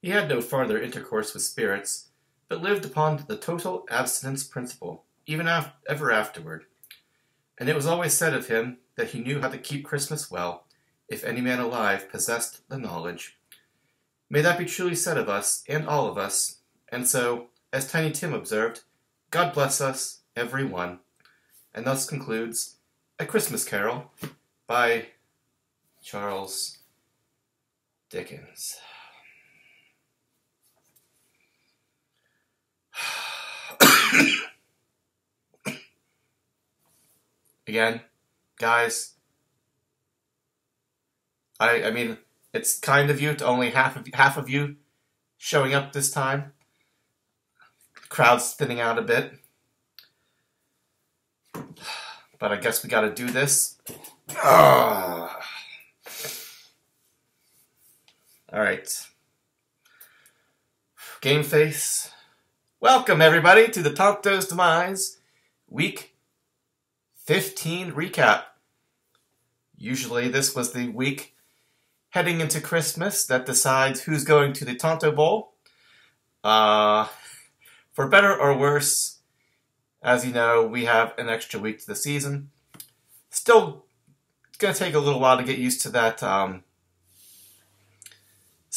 He had no farther intercourse with spirits, but lived upon the total abstinence principle, even ever afterward. And it was always said of him that he knew how to keep Christmas well, if any man alive possessed the knowledge. May that be truly said of us, and all of us, and so, as Tiny Tim observed, God bless us, every one. And thus concludes A Christmas Carol by Charles Dickens. Again, guys, I mean, it's kind of you to only half of you showing up this time. The crowd's thinning out a bit. But I guess we gotta do this. Alright. Game face. Welcome, everybody, to the Tonto's Demise Week 15 recap. Usually this was the week heading into Christmas that decides who's going to the Tonto Bowl. For better or worse, as you know, we have an extra week to the season. Still, it's going to take a little while to get used to that. So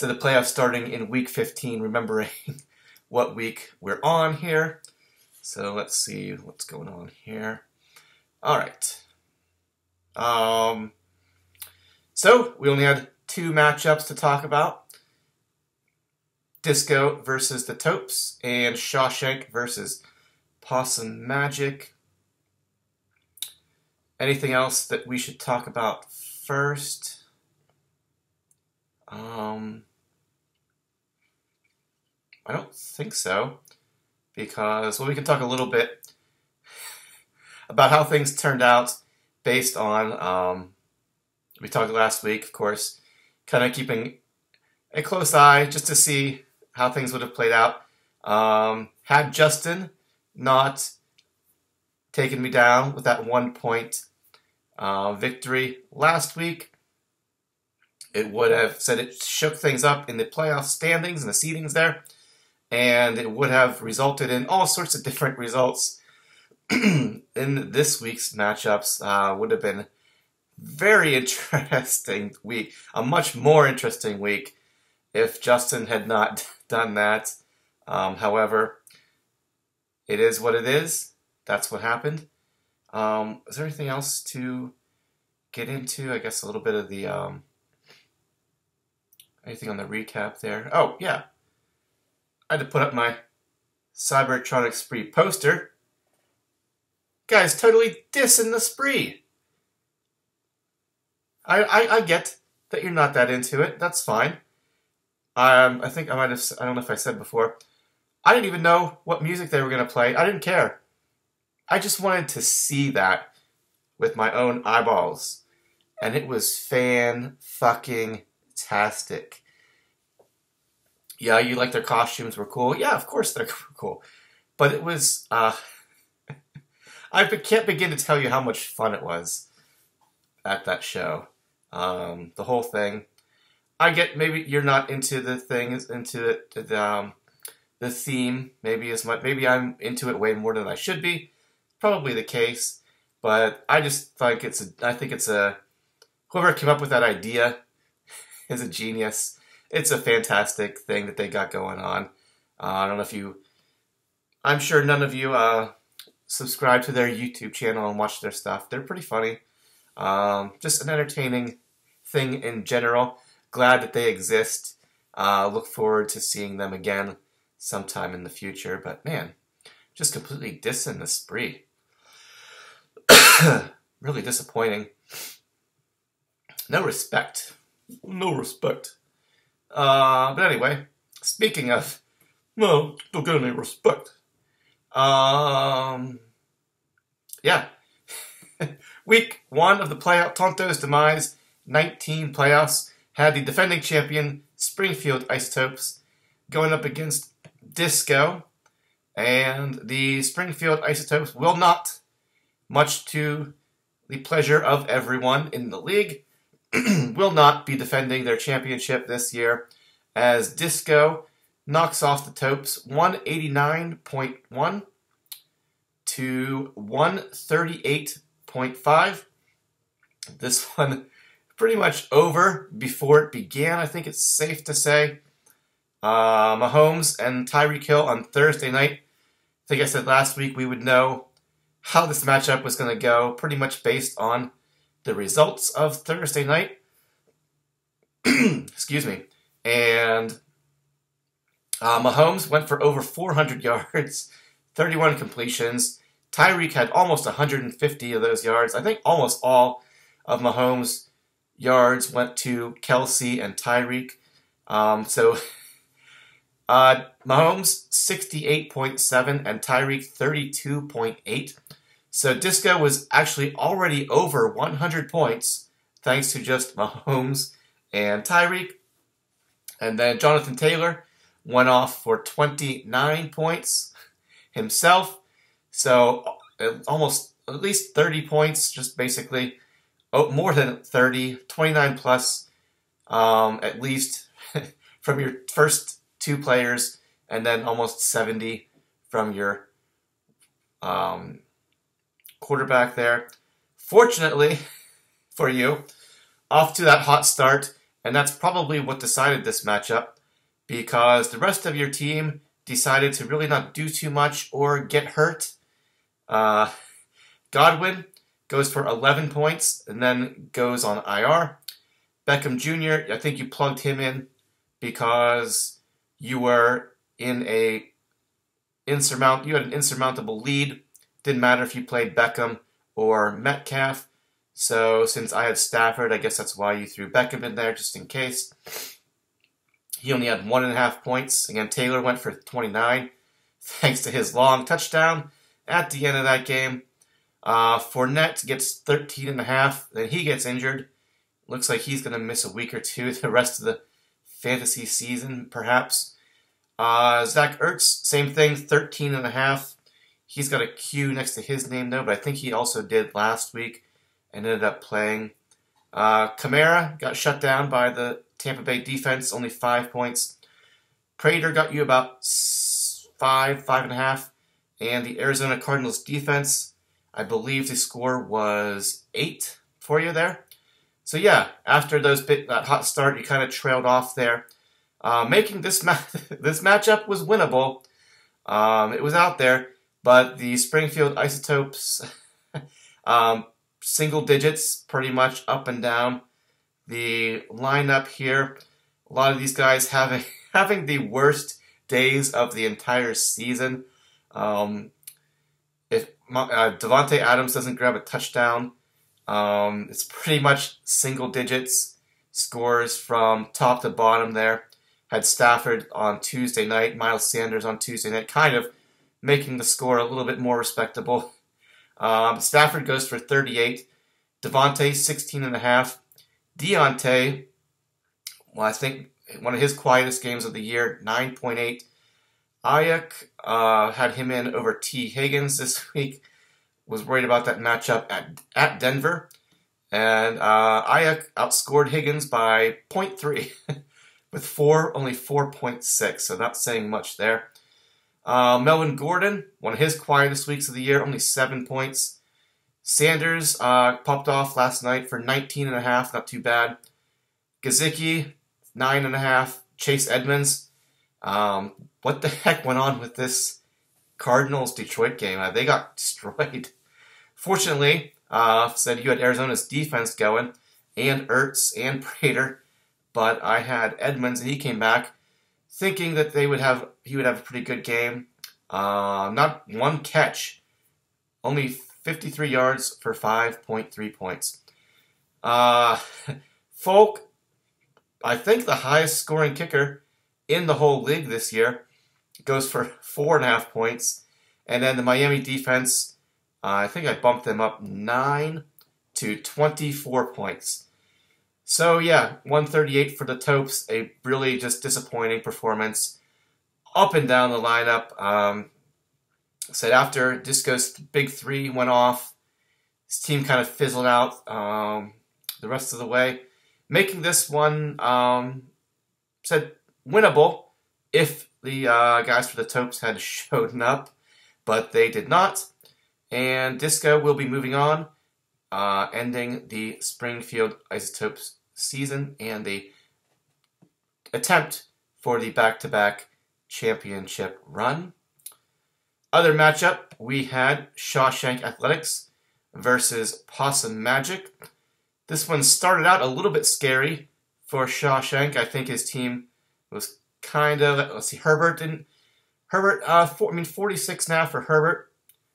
the playoffs starting in week 15, remembering what week we're on here. So let's see what's going on here. All right. So we only had 2 matchups to talk about. Disco versus the Topes and Shawshank versus Possum Magic. Anything else that we should talk about first? I don't think so, because, well, we can talk a little bit about how things turned out based on, we talked last week, of course, kind of keeping a close eye just to see how things would have played out. Had Justin not taken me down with that 1-point victory last week, it would have said it shook things up in the playoff standings and the seedings there, and it would have resulted in all sorts of different results in this week's matchups. Would have been very interesting week, a much more interesting week if Justin had not done that. However, it is what it is. That's what happened. Is there anything else to get into? I guess a little bit of the anything on the recap there. Oh, yeah. I had to put up my Cybertronic Spree poster. Guys, totally dissing the Spree. I get that you're not that into it. That's fine. I think I might have, I don't know if I said before, I didn't even know what music they were going to play. I didn't care. I just wanted to see that with my own eyeballs. And it was fan-fucking-tastic. Yeah, you like their costumes were cool. Yeah, of course they're cool. But it was, I can't begin to tell you how much fun it was at that show. The whole thing. I get maybe you're not into the thing, into it, the theme, maybe as much. Maybe I'm into it way more than I should be. Probably the case, but I just think whoever came up with that idea is a genius. It's a fantastic thing that they got going on. I don't know if you, I'm sure none of you subscribe to their YouTube channel and watch their stuff. They're pretty funny. Just an entertaining thing in general. Glad that they exist. Look forward to seeing them again sometime in the future. But man, just completely dissing the Spree. Really disappointing. No respect. No respect. But anyway, speaking of, no, don't get any respect. Yeah. Week 1 of the playoff, Tonto's Demise 19 playoffs had the defending champion Springfield Isotopes going up against Disco, and the Springfield Isotopes will not, much to the pleasure of everyone in the league, will not be defending their championship this year, as Disco knocks off the Topes 189.1 to 138.5. This one pretty much over before it began, I think it's safe to say. Mahomes and Tyreek Hill on Thursday night. I think I said last week we would know how this matchup was going to go pretty much based on the results of Thursday night. Excuse me. And Mahomes went for over 400 yards, 31 completions. Tyreek had almost 150 of those yards. I think almost all of Mahomes' yards went to Kelsey and Tyreek. Mahomes 68.7 and Tyreek 32.8. So Disco was actually already over 100 points thanks to just Mahomes and Tyreek. And then Jonathan Taylor went off for 29 points himself. So almost at least 30 points, just basically more than 30, 29 plus at least from your first two players, and then almost 70 from your quarterback there. Fortunately for you, off to that hot start, and that's probably what decided this matchup, because the rest of your team decided to really not do too much or get hurt. Godwin goes for 11 points and then goes on IR. Beckham Jr., I think you plugged him in because you were in you had an insurmountable lead. Didn't matter if you played Beckham or Metcalf. So since I had Stafford, I guess that's why you threw Beckham in there, just in case. He only had 1.5 points. Again, Taylor went for 29, thanks to his long touchdown at the end of that game. Fournette gets 13.5, then he gets injured. Looks like he's going to miss a week or two the rest of the fantasy season, perhaps. Zach Ertz, same thing, 13.5. He's got a Q next to his name, though, but I think he also did last week and ended up playing. Kamara got shut down by the Tampa Bay defense, only 5 points. Prater got you about 5.5. And the Arizona Cardinals defense, I believe the score was 8 for you there. So yeah, after that hot start, you kind of trailed off there. Making this this matchup was winnable. It was out there, but the Springfield Isotopes, single digits, pretty much up and down. The lineup here, a lot of these guys having the worst days of the entire season. If Devontae Adams doesn't grab a touchdown, it's pretty much single digits scores from top to bottom there. Had Stafford on Tuesday night, Miles Sanders on Tuesday night, kind of making the score a little bit more respectable. Stafford goes for 38. Devontae, 16.5. Deontay, well, I think one of his quietest games of the year, 9.8. Ayuk had him in over T. Higgins this week. Was worried about that matchup at Denver. And Ayuk outscored Higgins by 0.3 with only 4.6, so not saying much there. Melvin Gordon, one of his quietest weeks of the year, only 7 points. Sanders popped off last night for 19.5, not too bad. Gesicki, 9.5. Chase Edmonds, what the heck went on with this Cardinals-Detroit game? They got destroyed. Fortunately, said you had Arizona's defense going, and Ertz and Prater, but I had Edmonds, and he came back thinking that he would have a pretty good game. Not one catch, only 53 yards for 5.3 points. Folk, I think the highest scoring kicker in the whole league this year, goes for 4.5 points. And then the Miami defense, I think I bumped them up 9 to 24 points. So yeah, 138 for the Topes, a really just disappointing performance. Up and down the lineup. Said after Disco's big three went off, his team kind of fizzled out the rest of the way. Making this one, said winnable if the guys for the Topes had shown up, but they did not. And Disco will be moving on, ending the Springfield Isotopes season and the attempt for the back-to-back championship run. Other matchup, we had Shawshank Athletics versus Possum Magic. This one started out a little bit scary for Shawshank. I think his team was kind of, let's see, 46 now for Herbert.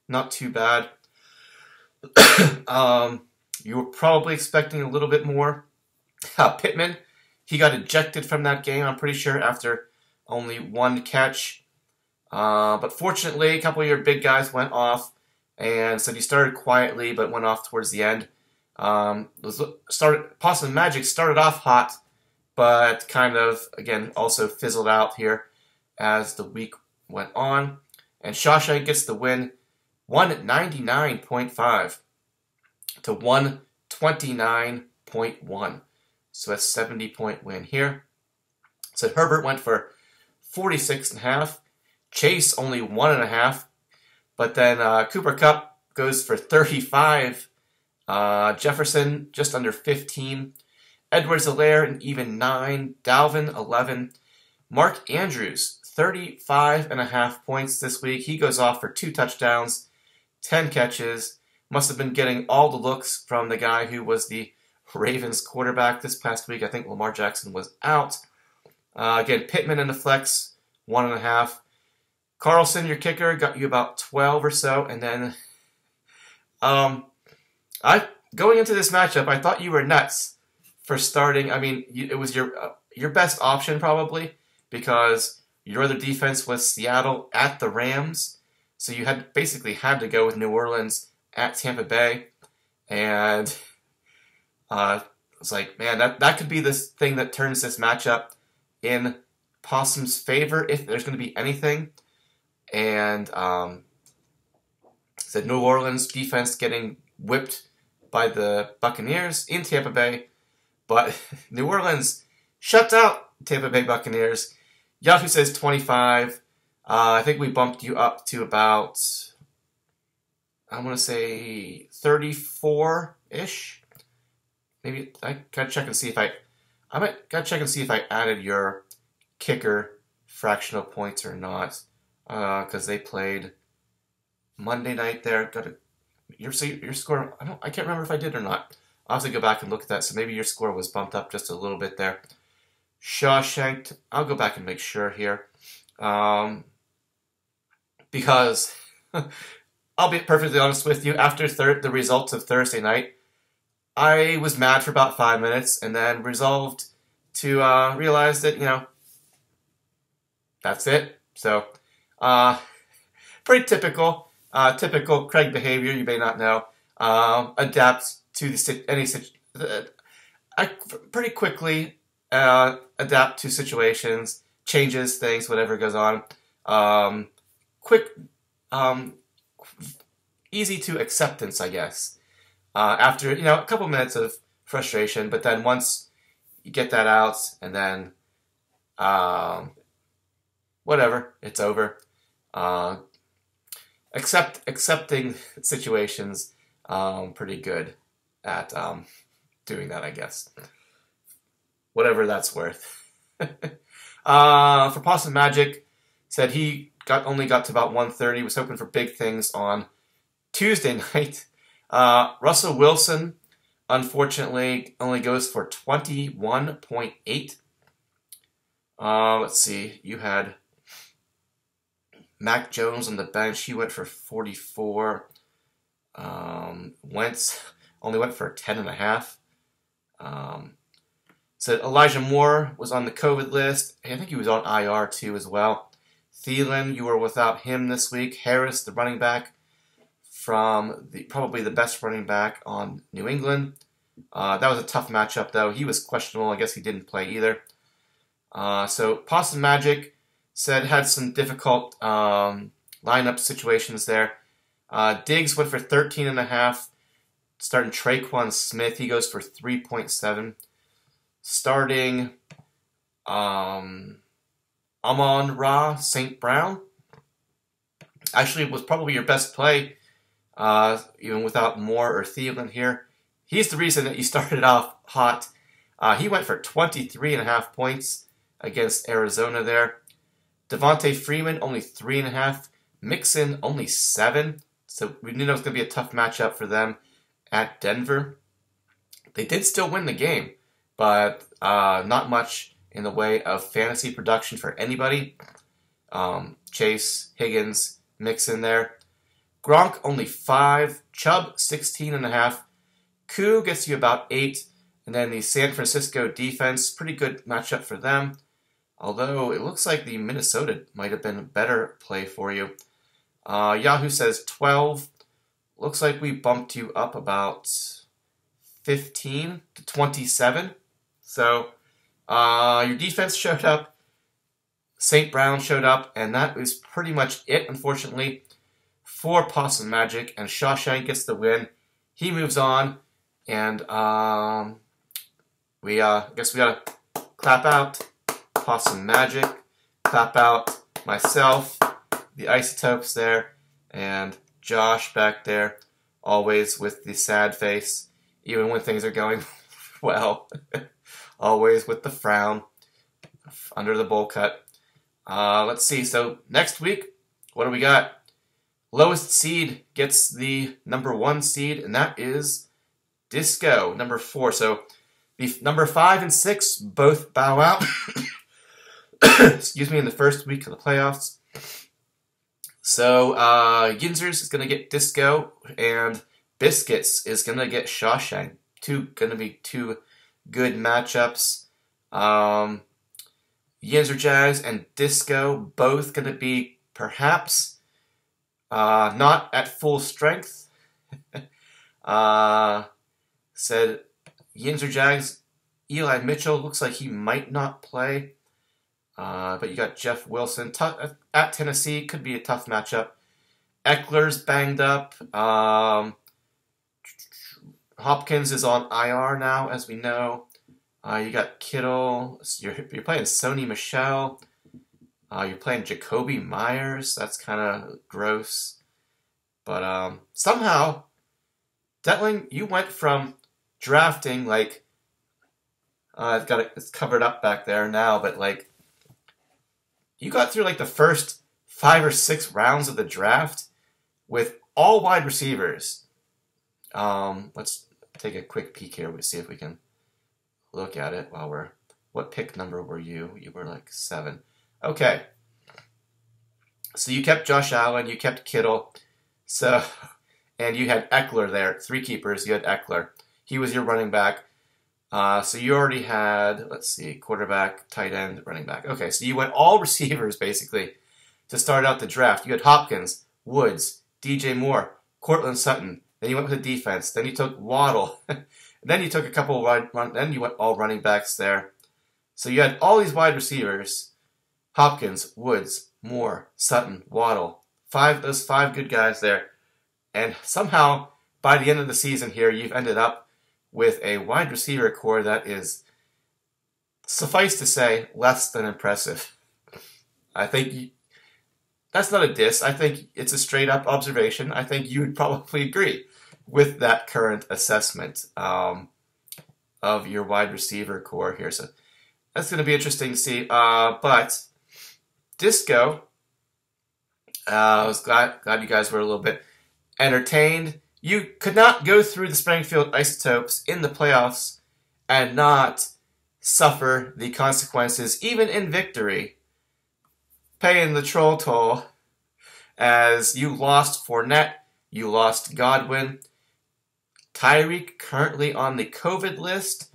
Not too bad. You were probably expecting a little bit more. Pittman, he got ejected from that game, I'm pretty sure, after only one catch. But fortunately, a couple of your big guys went off, and so he started quietly, but went off towards the end. Possum Magic started off hot, but kind of, again, also fizzled out here as the week went on. And Shawshank gets the win, 199.5 to 129.1. So that's a 70-point win here. So Herbert went for 46.5. Chase only 1.5. But then Cooper Kupp goes for 35. Jefferson just under 15. Edwards-Helaire an even 9. Dalvin 11. Mark Andrews 35.5 points this week. He goes off for 2 touchdowns, 10 catches. Must have been getting all the looks from the guy who was the Ravens quarterback this past week. I think Lamar Jackson was out. Again, Pittman in the flex, 1.5. Carlson, your kicker, got you about 12 or so. And then going into this matchup, I thought you were nuts for starting. I mean, it was your best option probably because your other defense was Seattle at the Rams. So you basically had to go with New Orleans at Tampa Bay. And it's like, man, that could be this thing that turns this matchup in Possum's favor if there's going to be anything. And said New Orleans defense getting whipped by the Buccaneers in Tampa Bay. But New Orleans shut out Tampa Bay Buccaneers. Yahoo says 25. I think we bumped you up to about, I want to say 34-ish. Maybe I gotta check and see if I added your kicker fractional points or not, because they played Monday night there. Your score. I can't remember if I did or not. I'll have to go back and look at that. So maybe your score was bumped up just a little bit there. Shawshank. I'll go back and make sure here, because I'll be perfectly honest with you. After the results of Thursday night, I was mad for about 5 minutes and then resolved to realize that, that's it. So, pretty typical Craig behavior, you may not know. Adapt to I pretty quickly adapt to situations, changes things, whatever goes on. Easy to acceptance, I guess. After, a couple minutes of frustration, but then once you get that out, and then, whatever, it's over. Accepting situations, pretty good at, doing that, I guess. Whatever that's worth. For Possum Magic, said he only got to about 130, was hoping for big things on Tuesday night. Russell Wilson, unfortunately, only goes for 21.8. Let's see. You had Mac Jones on the bench. He went for 44. Wentz only went for 10.5. Said Elijah Moore was on the COVID list. I think he was on IR too as well. Thielen, you were without him this week. Harris, the running back, from probably the best running back on New England. That was a tough matchup, though. He was questionable. I guess he didn't play either. So Possum Magic had some difficult lineup situations there. Diggs went for 13.5. Starting Traquan Smith, he goes for 3.7. Starting Amon-Ra St. Brown. Actually, was probably your best play, even without Moore or Thielen here. He's the reason that you started off hot. He went for 23.5 points against Arizona there. Devontae Freeman, only 3.5. Mixon, only 7. So we knew it was going to be a tough matchup for them at Denver. They did still win the game, but not much in the way of fantasy production for anybody. Chase, Higgins, Mixon there. Gronk, only 5. Chubb, 16.5. Koo gets you about 8. And then the San Francisco defense, pretty good matchup for them. Although it looks like the Minnesota might have been a better play for you. Yahoo says 12. Looks like we bumped you up about 15 to 27. So your defense showed up. St. Brown showed up. And that is pretty much it, unfortunately, for Possum Magic. And Shawshank gets the win. He moves on. And guess we gotta clap out Possum Magic, clap out myself, the Isotopes there, and Josh back there, always with the sad face, even when things are going well, always with the frown under the bowl cut. Let's see, so next week, what do we got? Lowest seed gets the number 1 seed, and that is Disco, number 4. So the number 5 and 6 both bow out. Excuse me, in the first week of the playoffs. So Yinzers is going to get Disco, and Biscuits is going to get Shawshank. Going to be two good matchups. Yinzer Jags and Disco both going to be perhaps not at full strength. Said Yinzer Jags, Eli Mitchell looks like he might not play. But you got Jeff Wilson at Tennessee. Could be a tough matchup. Eckler's banged up. Hopkins is on IR now, as we know. You got Kittle. You're playing Sony Michel. You're playing Jacoby Myers. That's kind of gross. But somehow, Detling, you went from drafting like it's covered up back there now, but like you got through like the first 5 or 6 rounds of the draft with all wide receivers. Let's take a quick peek here. We'll see if we can look at it while we're. What pick number were you? You were like 7. Okay. So you kept Josh Allen, you kept Kittle, and you had Eckler there. 3 keepers. You had Eckler. He was your running back. So you already had, let's see, quarterback, tight end, running back. Okay, so you went all receivers, basically, to start out the draft. You had Hopkins, Woods, DJ Moore, Cortland Sutton. Then you went with the defense. Then you took Waddle. Then you took a couple then you went all running backs there. So you had all these wide receivers. Hopkins, Woods, Moore, Sutton, Waddle. Those 5 good guys there. And somehow, by the end of the season here, you've ended up with a wide receiver core that is, suffice to say, less than impressive. I think that's not a diss. I think it's a straight-up observation. I think you would probably agree with that current assessment of your wide receiver core here. So that's going to be interesting to see. But Disco, I was glad you guys were a little bit entertained. You could not go through the Springfield Isotopes in the playoffs and not suffer the consequences, even in victory, paying the troll toll, as you lost Fournette, you lost Godwin. Tyreek currently on the COVID list.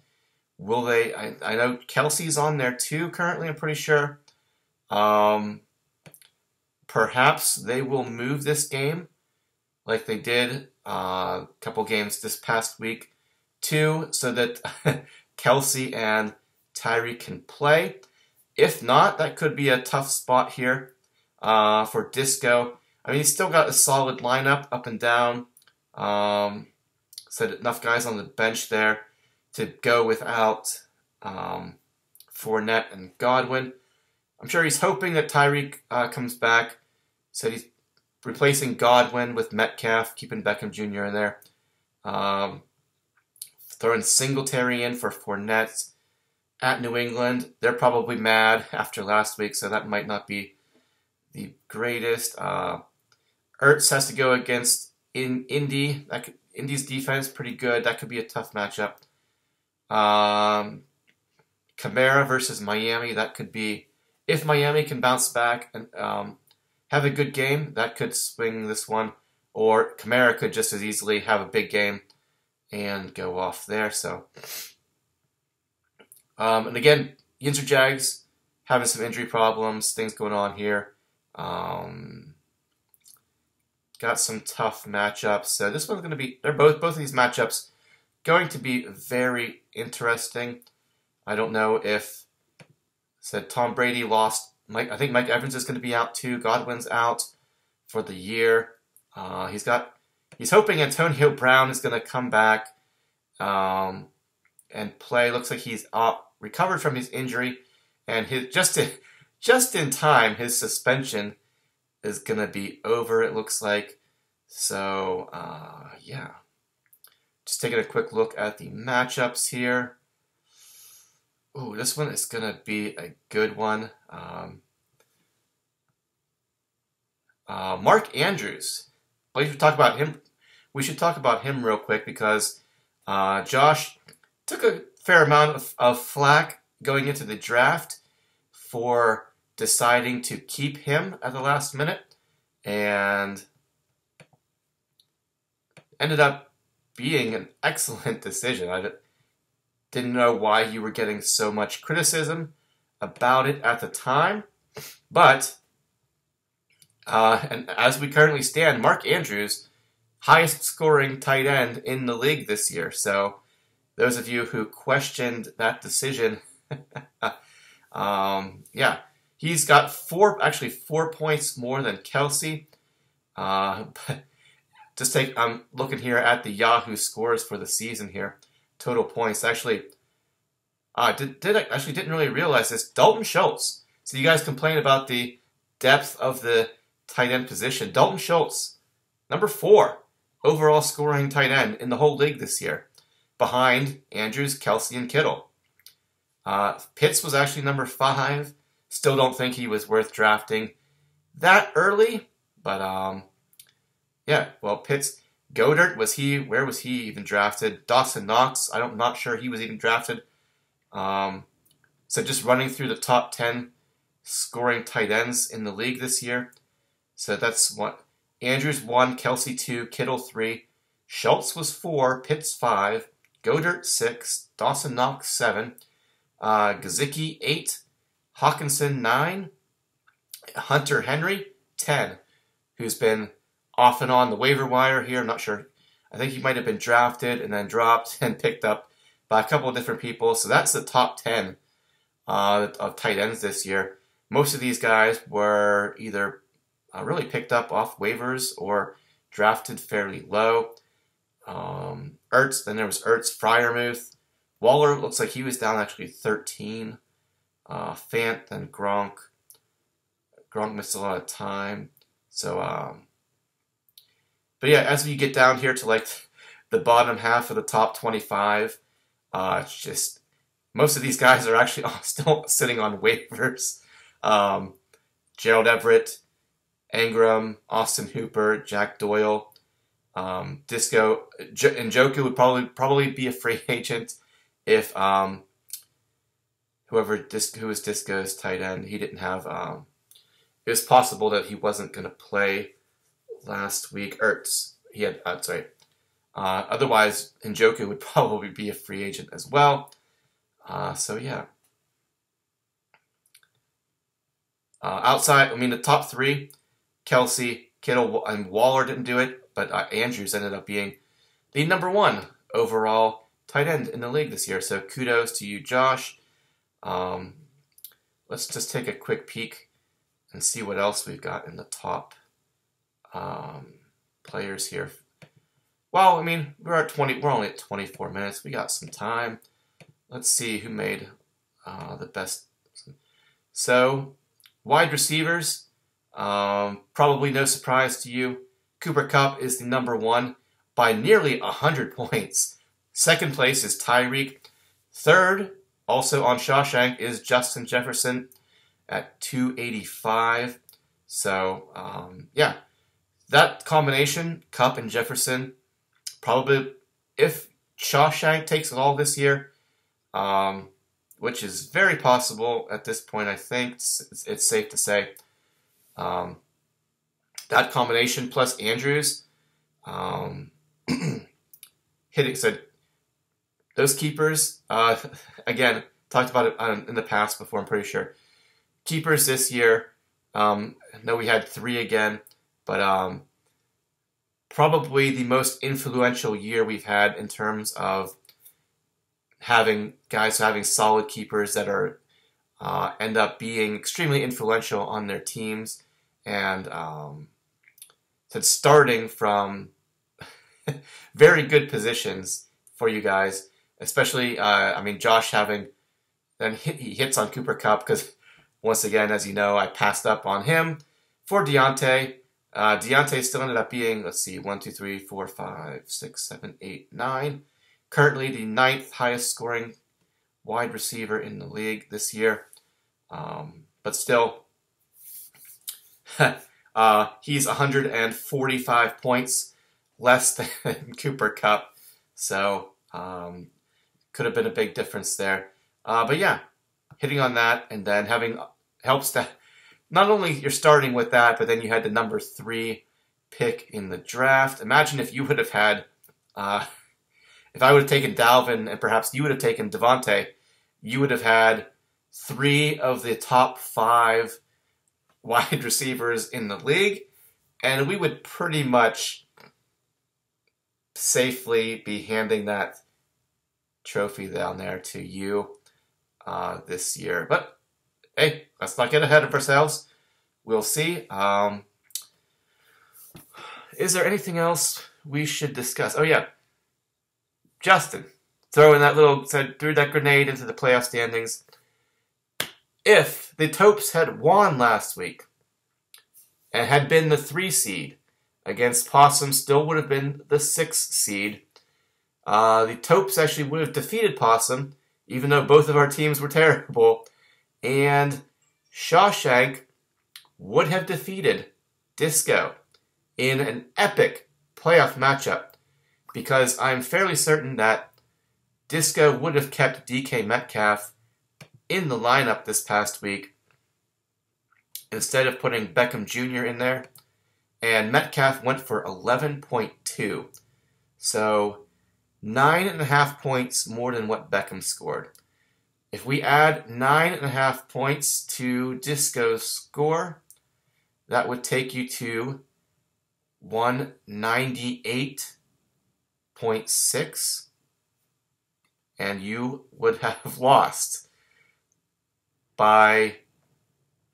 Will they? I know Kelsey's on there too currently, I'm pretty sure. Perhaps they will move this game like they did a couple games this past week too, so that Kelsey and Tyreek can play. If not, that could be a tough spot here for Disco. I mean, he's still got a solid lineup up and down. Said enough guys on the bench there to go without Fournette and Godwin. I'm sure he's hoping that Tyreek comes back. Said he's replacing Godwin with Metcalf, keeping Beckham Jr. in there. Throwing Singletary in for Fournette at New England. They're probably mad after last week, so that might not be the greatest. Ertz has to go against Indy. Indy's defense pretty good. That could be a tough matchup. Kamara versus Miami. That could be, if Miami can bounce back and have a good game, that could swing this one. Or Kamara could just as easily have a big game and go off there. So, and again, Yinzer Jags having some injury problems, things going on here. Got some tough matchups. So this one's going to be, both of these matchups going to be very interesting. I don't know if, said Tom Brady lost. I think Mike Evans is going to be out too. Godwin's out for the year. He's hoping Antonio Brown is going to come back and play. Looks like he's recovered from his injury, and just in time, his suspension is going to be over, it looks like. So, yeah. Just taking a quick look at the matchups here. Ooh, this one is going to be a good one. Mark Andrews. We should talk about him. We should talk about him real quick because Josh took a fair amount of flack going into the draft for deciding to keep him at the last minute, and ended up being an excellent decision. I didn't know why you were getting so much criticism about it at the time, but and as we currently stand, Mark Andrews, highest scoring tight end in the league this year. So those of you who questioned that decision, yeah, he's got 4 points more than Kelsey. But I'm looking here at the Yahoo scores for the season here. Total points. Actually, didn't really realize this. Dalton Schultz. So you guys complain about the depth of the tight end position. Dalton Schultz, number 4 overall scoring tight end in the whole league this year, behind Andrews, Kelsey, and Kittle. Pitts was actually number 5. Still don't think he was worth drafting that early, but yeah. Well, Pitts, Goddard, where was he even drafted? Dawson Knox, I'm not sure he was even drafted. So just running through the top 10 scoring tight ends in the league this year. So that's what Andrews 1, Kelsey 2, Kittle 3, Schultz was 4, Pitts 5, Goddard 6, Dawson Knox 7, Gesicki 8, Hawkinson 9, Hunter Henry 10, who's been off and on the waiver wire here. I'm not sure. I think he might have been drafted and then dropped and picked up by a couple of different people. So that's the top 10 of tight ends this year. Most of these guys were either really picked up off waivers or drafted fairly low. Ertz, then there was Ertz, Freiermuth. Waller looks like he was down actually 13. Fant, then Gronk. Gronk missed a lot of time. So, but yeah, as we get down here to like the bottom half of the top 25, it's just most of these guys are actually still sitting on waivers. Gerald Everett, Ingram, Austin Hooper, Jack Doyle, Disco, Njoku would probably be a free agent if who was Disco's tight end, he didn't have. It was possible that he wasn't going to play last week. Ertz, he had. Otherwise, Njoku would probably be a free agent as well. So yeah. Outside, the top 3, Kelsey, Kittle, and Waller didn't do it, but Andrews ended up being the number 1 overall tight end in the league this year. So kudos to you, Josh. Let's just take a quick peek and see what else we've got in the top players here. Well, we're only at 24 minutes. We got some time. Let's see who made the best. So Wide receivers, probably no surprise to you. Cooper Kupp is the number one by nearly 100 points. Second place is Tyreek. Third, also on Shawshank, is Justin Jefferson at 285. So, yeah, that combination, Kupp and Jefferson, probably, if Shawshank takes it all this year, which is very possible at this point, I think it's safe to say, that combination plus Andrews, hitting, said those keepers, again, talked about it in the past before, I'm pretty sure. Keepers this year, I know we had 3 again, but probably the most influential year we've had in terms of having solid keepers that are end up being extremely influential on their teams, and starting from very good positions for you guys, especially Josh he hits on Cooper Kupp because once again, as you know, I passed up on him for Deontay. Deontay still ended up being, 1, 2, 3, 4, 5, 6, 7, 8, 9. Currently the 9th highest scoring wide receiver in the league this year. But still, he's 145 points less than Cooper Kupp. So, could have been a big difference there. But yeah, hitting on that and then helps that not only you're starting with that, but then you had the number 3 pick in the draft. Imagine if you would have had, if I would have taken Dalvin and perhaps you would have taken Devontae, you would have had 3 of the top 5 wide receivers in the league, and we would pretty much safely be handing that trophy down there to you this year. But hey, let's not get ahead of ourselves. We'll see. Is there anything else we should discuss? Oh yeah, Justin threw that grenade into the playoff standings. If the Topes had won last week and had been the 3 seed against Possum, still would have been the 6 seed. The Topes actually would have defeated Possum, even though both of our teams were terrible. And Shawshank would have defeated Disco in an epic playoff matchup, because I'm fairly certain that Disco would have kept DK Metcalf in the lineup this past week instead of putting Beckham Jr. in there. And Metcalf went for 11.2. So 9.5 points more than what Beckham scored. If we add 9.5 points to Disco's score, that would take you to 198.6, and you would have lost by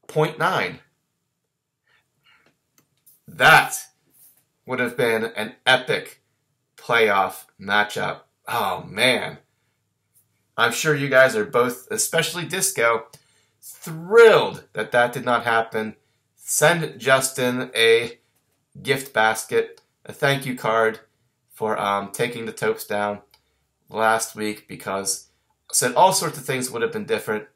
0.9. That would have been an epic playoff matchup. Oh, man. I'm sure you guys are both, especially Disco, thrilled that that did not happen. Send Justin a gift basket, a thank you card for taking the Topes down last week, because I said all sorts of things would have been different.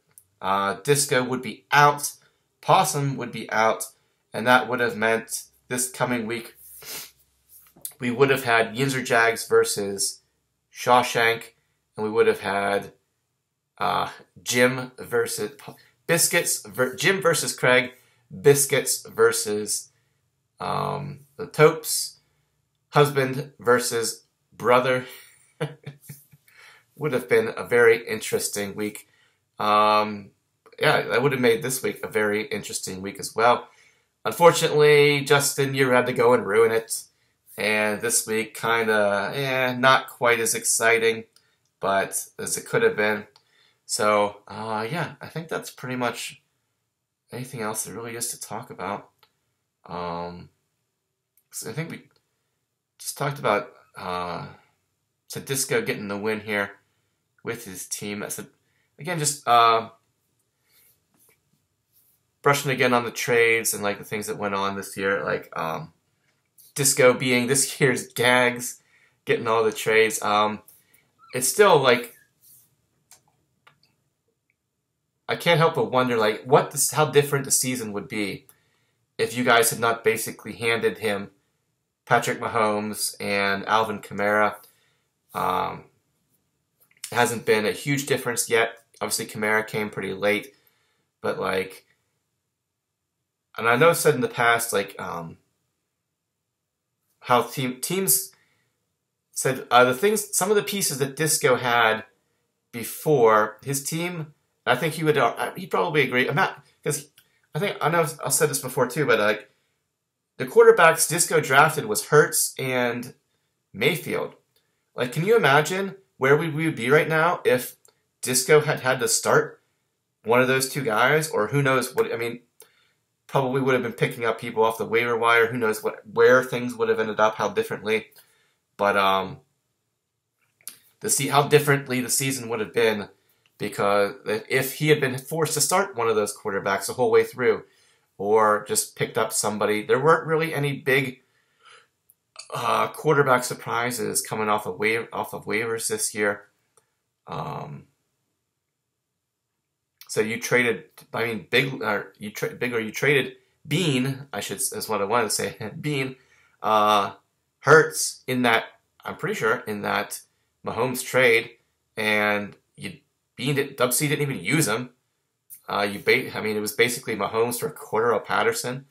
Disco would be out, Possum would be out, and that would have meant this coming week we would have had Yinzer Jags versus Shawshank, and we would have had Jim versus Biscuits, Jim versus Craig, Biscuits versus the Topes, husband versus brother. Would have been a very interesting week. Yeah, that would have made this week a very interesting week as well. Unfortunately, Justin, you had to go and ruin it. And this week, kind of, not quite as exciting, but as it could have been. So, yeah, I think that's pretty much anything else there really is to talk about. So I think we just talked about Disco getting the win here with his team. Again, just brushing again on the trades and like the things that went on this year, like Disco being this year's Gags, getting all the trades. It's still like I can't help but wonder like how different the season would be if you guys had not basically handed him Patrick Mahomes and Alvin Kamara. It hasn't been a huge difference yet. Obviously, Kamara came pretty late, but like, and I know I've said in the past, like, how teams said some of the pieces that Disco had before his team. I think he'd probably agree. I'm not because I know I've said this before too, but like the quarterbacks Disco drafted was Hurts and Mayfield. Like, can you imagine where we would be right now if Disco had to start one of those two guys, or who knows what? I mean, probably would have been picking up people off the waiver wire. Who knows where things would have ended up, how differently. But to see how differently the season would have been, because if he had been forced to start one of those quarterbacks the whole way through, or just picked up somebody, there weren't really any big quarterback surprises coming off of waivers this year. So you traded, you traded Bean, is what I wanted to say, Bean, Hurts in that, I'm pretty sure, in that Mahomes trade, and Dubsy didn't even use him. It was basically Mahomes for Cordero Patterson.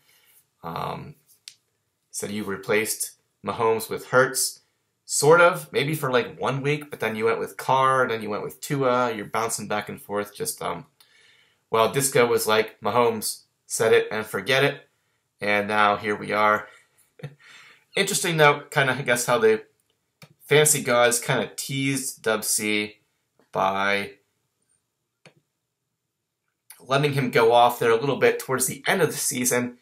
So you replaced Mahomes with Hurts, sort of, maybe for like 1 week, but then you went with Carr, then you went with Tua. You're bouncing back and forth. Well, Disco was like, Mahomes, set it and forget it, and now here we are. Interesting note, kind of, I guess, how the fantasy gods kind of teased Dubsy by letting him go off there a little bit towards the end of the season,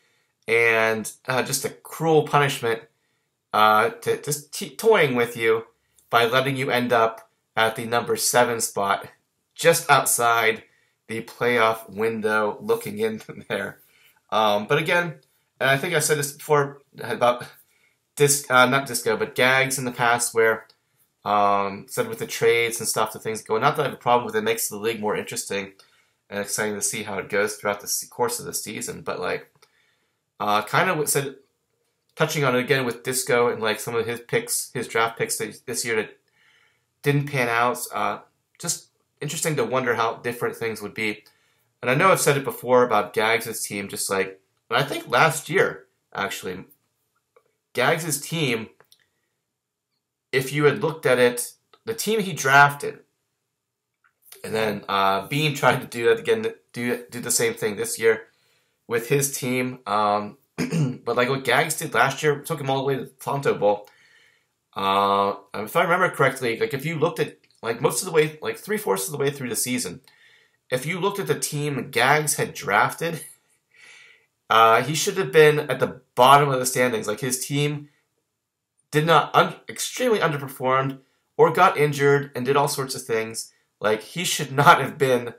and just a cruel punishment to just keep toying with you by letting you end up at the number 7 spot, just outside the playoff window, looking in there. But again, and I think I said this before about not Disco, but Gags in the past, where said with the trades and stuff, the things going. Not that I have a problem with it. It makes the league more interesting and exciting to see how it goes throughout the course of the season. But like, kind of said, touching on it again with Disco and like some of his draft picks this year that didn't pan out. Just interesting to wonder how different things would be. And I know I've said it before about Gags' team, just like, and I think last year, actually, Gags' team, if you had looked at it, the team he drafted, and then Bean tried to do that again, do the same thing this year with his team. But like what Gags did last year, took him all the way to the Tonto Bowl. If I remember correctly, like if you looked at like most of the way, like 3/4 of the way through the season, if you looked at the team Gags had drafted, he should have been at the bottom of the standings. Like his team did not extremely underperformed or got injured and did all sorts of things. Like he should not have been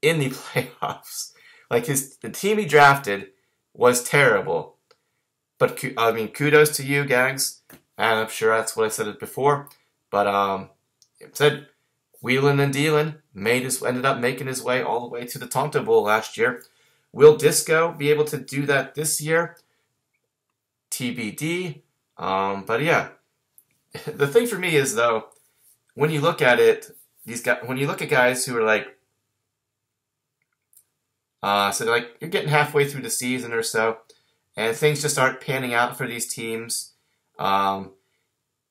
in the playoffs. Like the team he drafted was terrible. But I mean, kudos to you, Gags. And I'm sure that's what I said it before. But said wheeling and dealing, ended up making his way all the way to the Tonto Bowl last year. Will Disco be able to do that this year? TBD. But yeah, the thing for me is though, when you look at it, when you look at guys who are like, so like you're getting halfway through the season or so, and things just aren't panning out for these teams.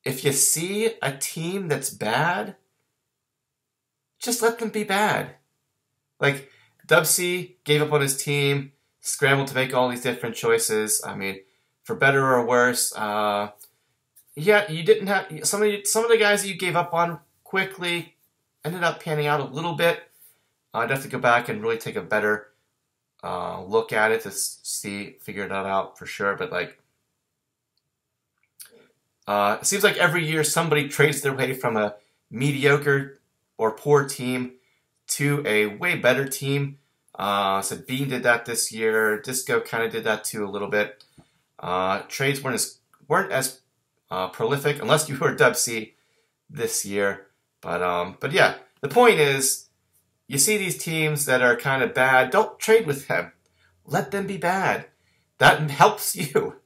If you see a team that's bad, just let them be bad. Like, Dubsy gave up on his team, scrambled to make all these different choices. I mean, for better or worse. Yeah, you didn't have some of the guys that you gave up on quickly ended up panning out a little bit. I'd have to go back and really take a better look at it to figure that out for sure. But like, it seems like every year somebody trades their way from a mediocre or poor team to a way better team. So Bean did that this year. Disco kind of did that too a little bit. Trades weren't as prolific unless you were Dub C this year. But yeah, the point is, you see these teams that are kind of bad. Don't trade with them. Let them be bad. That helps you.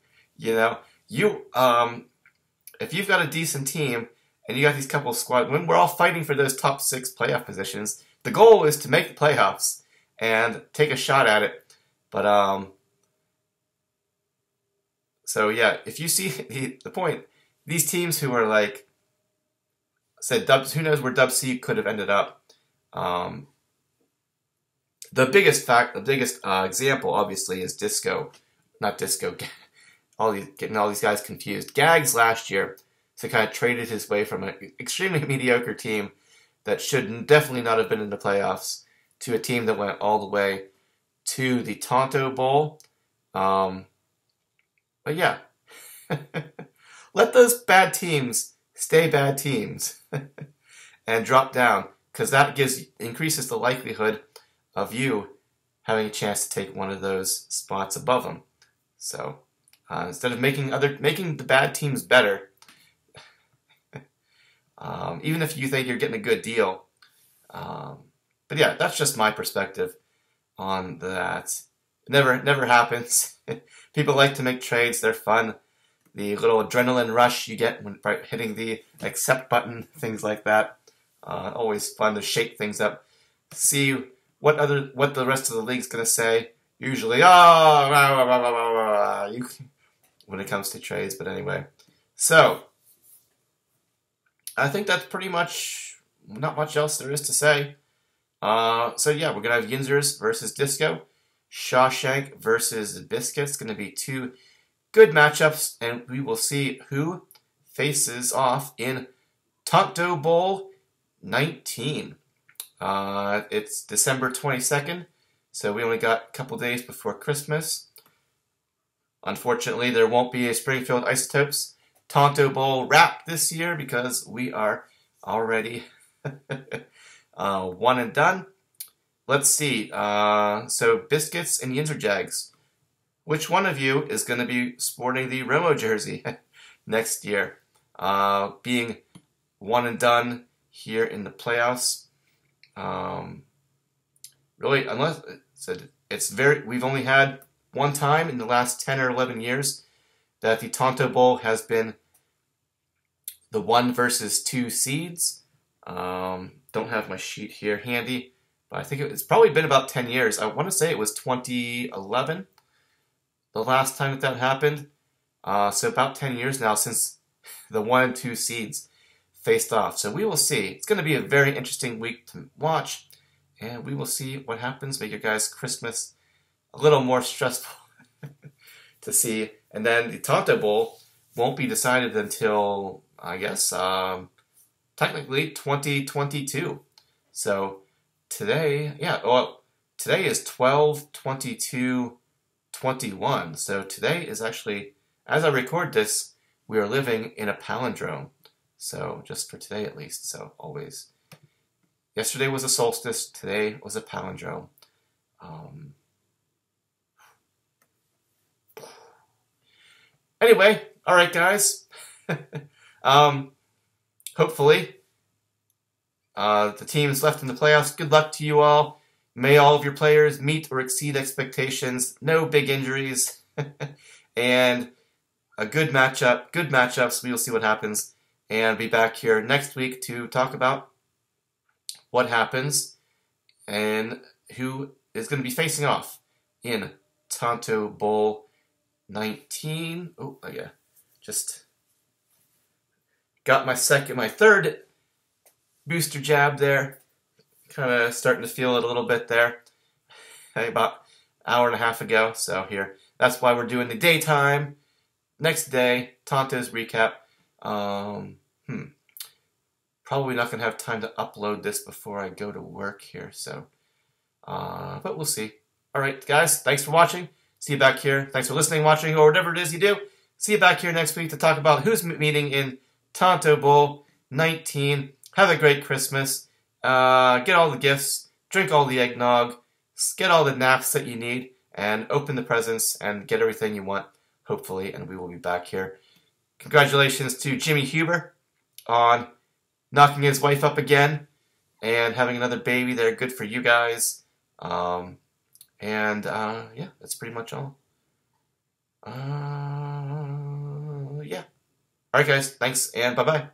If you've got a decent team and you got these couple of squads, when we're all fighting for those top 6 playoff positions, the goal is to make the playoffs and take a shot at it. But so yeah, if you see the point, these teams who are like said Dubs, who knows where Dub C could have ended up. The biggest example, obviously, is Disco, not Disco. Getting all these guys confused. Gags last year, so kind of traded his way from an extremely mediocre team that should definitely not have been in the playoffs to a team that went all the way to the Tonto Bowl. But yeah, let those bad teams stay bad teams and drop down, because that increases the likelihood of you having a chance to take one of those spots above them. So instead of making the bad teams better, even if you think you're getting a good deal. But yeah, that's just my perspective on that. It never happens. People like to make trades. They're fun. The little adrenaline rush you get when hitting the accept button, things like that. Always fun to shake things up. See what the rest of the league's going to say. Usually, when it comes to trades. But anyway, so I think that's pretty much not much else there is to say. So yeah, we're going to have Yinzers versus Disco. Shawshank versus Biscuits. Going to be 2 good matchups, and we will see who faces off in Tonto Bowl 19. It's December 22nd, so we only got a couple days before Christmas. Unfortunately, there won't be a Springfield Isotopes Tonto Bowl wrap this year because we are already one and done. Let's see. So Biscuits and Yinzer Jags. Which one of you is going to be sporting the Romo jersey next year? Being one and done here in the playoffs. Really, unless we've only had one time in the last 10 or 11 years that the Tonto Bowl has been the 1 versus 2 seeds. Don't have my sheet here handy, but I think it's probably been about 10 years. I want to say it was 2011, the last time that happened. So about 10 years now since the 1 and 2 seeds faced off. So we will see. It's going to be a very interesting week to watch, and we will see what happens. Make your guys' Christmas a little more stressful to see. And then the Tonto Bowl won't be decided until, I guess, technically 2022. So today, today is 12/22/21. So today is actually, as I record this, we are living in a palindrome. So just for today at least. So always. Yesterday was a solstice. Today was a palindrome. Anyway, all right, guys. Hopefully, the teams left in the playoffs. Good luck to you all. May all of your players meet or exceed expectations. No big injuries, and a good matchup. Good matchups. We will see what happens, and be back here next week to talk about what happens and who is going to be facing off in Tonto Bowl 19. Oh, yeah. Just got my third booster jab there. Kind of starting to feel it a little bit there. About an hour and a half ago. So here. That's why we're doing the daytime. Next day, Tonto's recap. Probably not going to have time to upload this before I go to work here. So, but we'll see. All right, guys. Thanks for watching. See you back here. Thanks for listening, watching, or whatever it is you do. See you back here next week to talk about who's meeting in Tonto Bowl 19. Have a great Christmas. Get all the gifts. Drink all the eggnog. get all the naps that you need, and open the presents and get everything you want, hopefully, and we will be back here. Congratulations to Jimmy Huber on knocking his wife up again and having another baby there. Good for you guys. Yeah, that's pretty much all. Yeah. All right, guys. Thanks, and bye-bye.